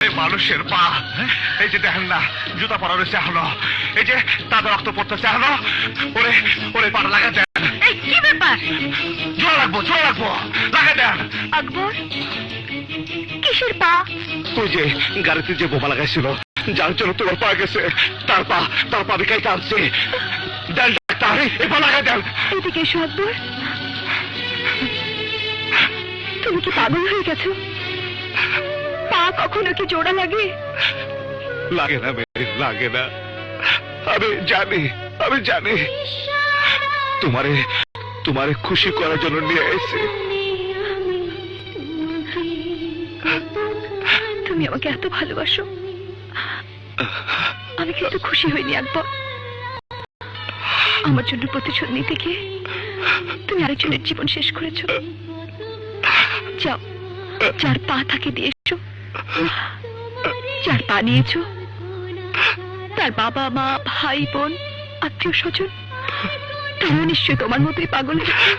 মানুষের পা, এই যে দেখেন না জুতা পরা রয়েছে এখনো, এই যে তাদের রক্ত পড়তেছে এখনো। ওরে ওরে পাটা লাগা দেন। এই কি ব্যাপার? জোড়া লাগবো লাগা দেন। আকবর, কিসের পা? ওই যে গাড়িতে যে বোমা লাগাইছিল, যার জন্য তোমার পা গেছে, তার পা বিকাই টানছে। দেন ডাক্তার, এই পা লাগা দেন। এদিকে এসো আকবর। তুমি কি পাগল হয়ে গেছো? পা কখনো কি জোড়া লাগে? লাগে না মেয়ে, লাগে না। আমি জানি তোমারে খুশি করার জন্য নিয়ে এসেছি। তুমি আমাকে এত ভালোবাসো, আমি কিন্তু খুশি হইনি আকবর। আমার জন্য প্রতিশোধ নিতে গিয়ে তুমি আরেকজনের জীবন শেষ করেছো। যাও, যার পা থাকে দিয়ে এসো। যার পা নিয়েছো তার বাবা মা ভাই বোন আত্মীয় স্বজন তারা নিশ্চয় তোমার মতোই পাগল হয়েছে।